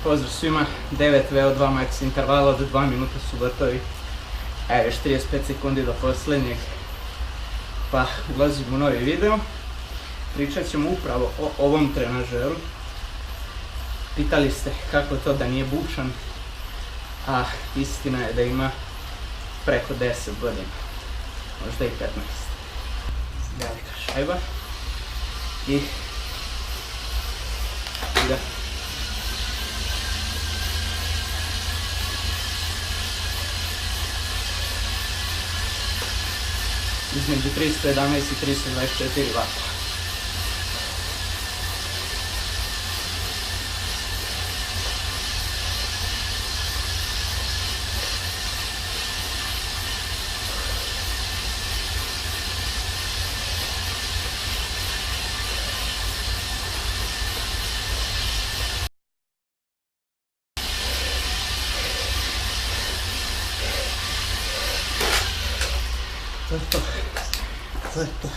Pozdrav svima, 9 VO2 max intervala od 2 minuta su gotovi. Evo još 35 sekundi do posljednjeg. Pa ulazimo u novi video. Pričat ćemo upravo o ovom trenažeru. Pitali ste kako to da nije bučan, a istina je da ima preko 10 godina, možda i 15. Velika šajba i da. Između 311 i 324 vata. To je to.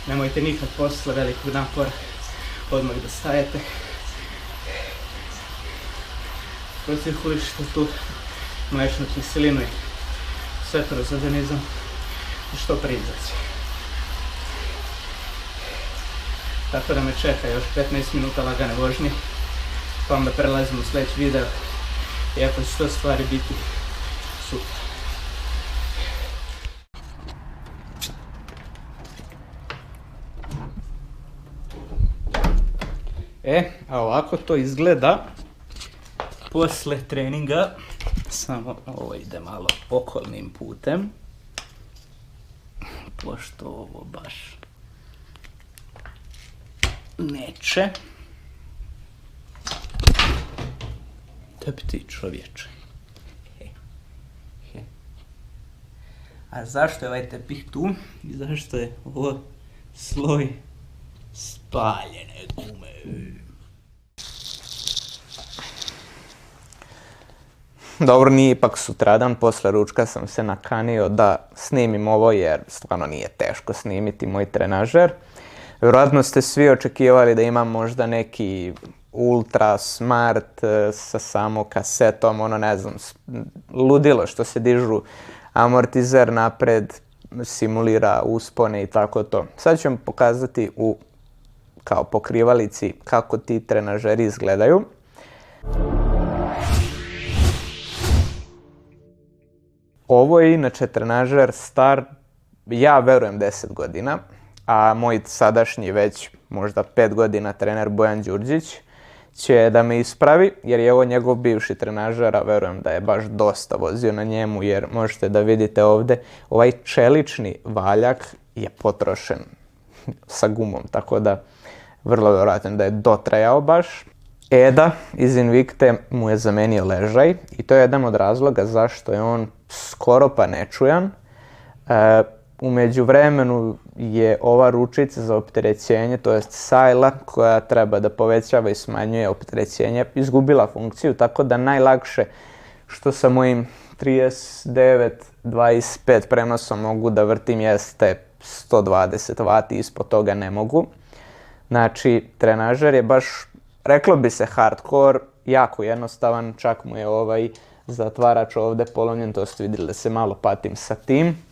Nemojte nikad posle velikog napora odmah da stajete. Procirkulišite tu mlečnu kiselinu i sve kroz organizam i što prizaći. Tako da me čeka još 15 minuta lagane vožnje, pa onda prelazimo u sljedeći video, iako će to stvari biti super. A ovako to izgleda posle treninga, samo ovo ide malo okolnim putem, pošto ovo baš neće. Tebi ti čovječe. A zašto je ovaj tepih tu? I zašto je ovo sloj spaljene gume? Dobro, nije ipak sutradan, posle ručka sam se nakanio da snimim ovo jer stvarno nije teško snimiti moj trenažer. Vjerojatno ste svi očekivali da imam možda neki ultra smart sa samo kasetom, ono ne znam, ludilo što se dižu amortizer napred, simulira uspone i tako to. Sad ću vam pokazati kao pokrivalici kako ti trenažeri izgledaju. Ovo je inače trenažer star, ja verujem 10 godina. A moj sadašnji već možda 5 godina trener Bojan Đurđić će da me ispravi, jer je ovo njegov bivši trenažer, a verujem da je baš dosta vozio na njemu, jer možete da vidite ovdje, ovaj čelični valjak je potrošen sa gumom, tako da vrlo vjerojatno da je dotrajao baš. Eda iz Invicte mu je zamenio ležaj i to je jedan od razloga zašto je on skoro pa nečujan. U međuvremenu je ova ručica za opterećenje, to jest sajla koja treba da povećava i smanjuje opterećenje, izgubila funkciju, tako da najlakše što sa mojim 39-25 prenosom mogu da vrtim jeste 120 vati, ispod toga ne mogu. Znači, trenažer je baš, reklo bi se hardcore, jako jednostavan, čak mu je ovaj zatvarač ovdje polomljen, to ste vidjeli da se malo patim sa tim.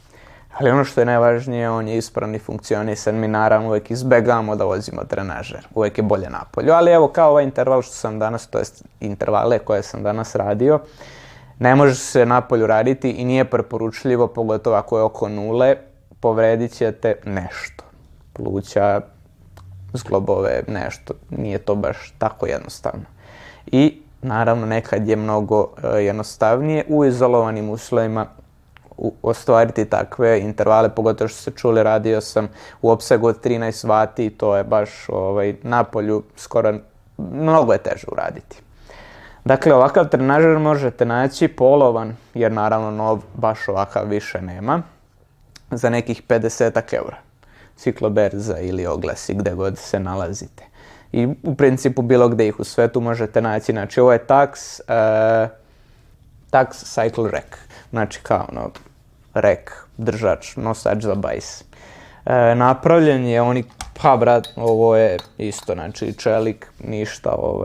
Ali ono što je najvažnije, on je ispravno i funkcionisan. Mi naravno uvijek izbegavamo da vozimo trenažer. Uvijek je bolje napolju. Ali evo kao ovaj interval što sam danas, to jest intervale koje sam danas radio, ne može se napolju raditi i nije preporučljivo, pogotovo ako je oko nule, povredit ćete nešto. Pluća, zglobove, nešto. Nije to baš tako jednostavno. I naravno nekad je mnogo jednostavnije u izolovanim uslovima ostvariti takve intervale, pogotovo što ste čuli, radio sam u opsegu od 13 vati i to je baš napolju skoro mnogo je teže uraditi. Dakle, ovakav trenažer možete naći polovan, jer naravno nov baš ovakav više nema, za nekih 50 eura. Cikloberza ili Oglasi, gde god se nalazite. I u principu bilo gde ih u svetu možete naći. Znači, ovo je Tacx Cycle Rack. znači kao rek, držač, nosač za bajs. Napravljen je ovo je isto, znači čelik,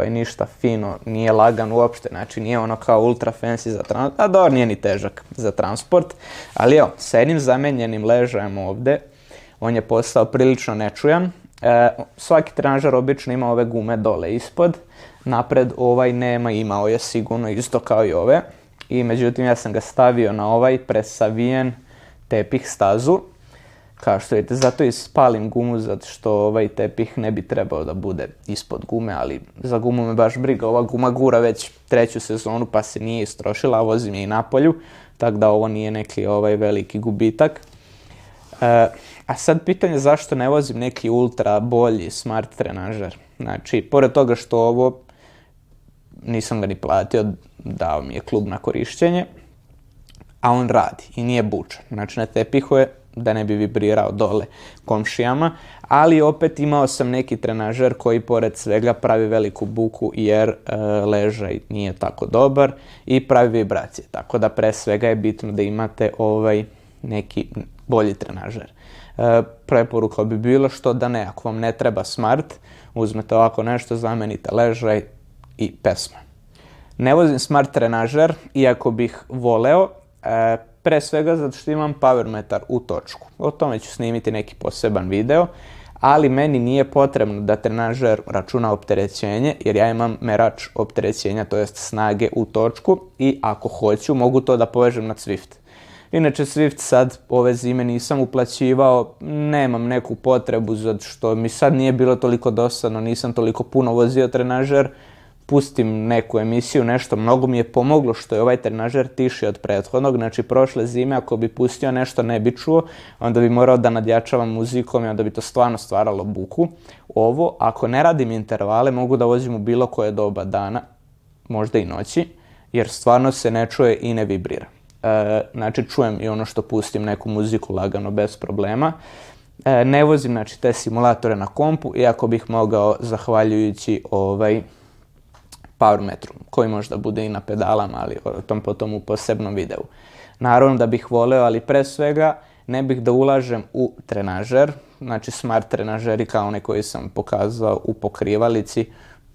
ništa fino, nije lagan uopšte, znači nije ono kao ultra fancy za transport, a dobro, nije ni težak za transport, ali evo, s jednim zamenjenim ležajem ovde, on je postao prilično nečujan. Svaki trenažer obično ima ove gume dole ispod, napred ovaj nema, imao je sigurno isto kao i ove, i međutim ja sam ga stavio na ovaj presavijen tepih stazu, kao što vidite, zato i spalim gumu, zato što ovaj tepih ne bi trebao da bude ispod gume, ali za gumu me baš briga. Ova guma gura već 3. sezonu pa se nije istrošila, a vozim je i napolju, tako da ovo nije neki veliki gubitak. A sad pitanje zašto ne vozim neki ultra bolji smart trenažer. Znači, pored toga što ovo nisam ga ni platio, dao mi je klub na korišćenje, a on radi i nije bučan. Znači, na tepihu je da ne bi vibrirao dole komšijama, ali opet imao sam neki trenažer koji pored svega pravi veliku buku jer ležaj nije tako dobar i pravi vibracije. Tako da pre svega je bitno da imate neki bolji trenažer. Preporuka bi bilo što da ne, ako vam ne treba smart, uzmete ovako nešto, zamenite ležaj i pesma. Ne vozim smart trenažer, iako bih voleo, pre svega zato što imam powermetar u točku. O tome ću snimiti neki poseban video, ali meni nije potrebno da trenažer računa opterećenje, jer ja imam merač opterećenja, to jest snage u točku, i ako hoću mogu to da povežem na Swift. Inače Swift sad ove zime nisam uplaćivao, nemam neku potrebu zato što mi sad nije bilo toliko dosadno, nisam toliko puno vozio trenažer, pustim neku emisiju, nešto, mnogo mi je pomoglo što je ovaj trenažer tiši od prethodnog, znači prošle zime ako bi pustio nešto ne bi čuo, onda bi morao da nadjačavam muzikom i onda bi to stvarno stvaralo buku. Ovo, ako ne radim intervale, mogu da vozim u bilo koje doba dana, možda i noći, jer stvarno se ne čuje i ne vibrira. Znači čujem i ono što pustim, neku muziku lagano bez problema. Ne vozim znači te simulatore na kompu, iako bih mogao zahvaljujući powermetru, koji možda bude i na pedalama, ali o tom potom u posebnom videu. Naravno da bih voleo, ali pre svega ne bih da ulažem u trenažer, znači smart trenažeri kao one koji sam pokazao u pokrivalici,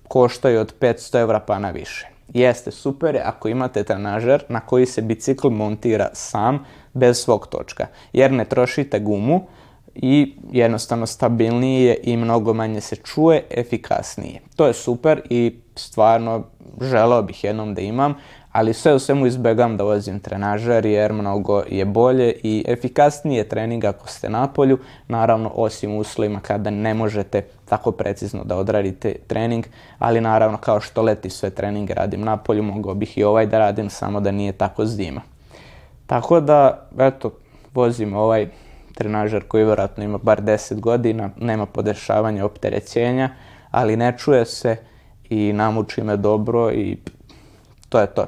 koštaju od 500 € pa na više. Jeste, super je ako imate trenažer na koji se bicikl montira sam, bez svog točka, jer ne trošite gumu i jednostavno stabilnije je i mnogo manje se čuje, efikasnije. To je super i stvarno želeo bih jednom da imam, ali sve u svemu izbegam da vozim trenažer jer mnogo je bolje i efikasnije trening ako ste napolju, naravno osim u uslovima kada ne možete tako precizno da odradite trening, ali naravno kao što leti sve treninge radim napolju, mogao bih i ovaj da radim, samo da nije tako zima. Tako da, eto, vozim ovaj trenažer koji vjerojatno ima bar 10 godina, nema podešavanja opterećenja, ali ne čuje se i namuči me dobro i to je to.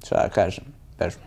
Šta da kažem, bežmo.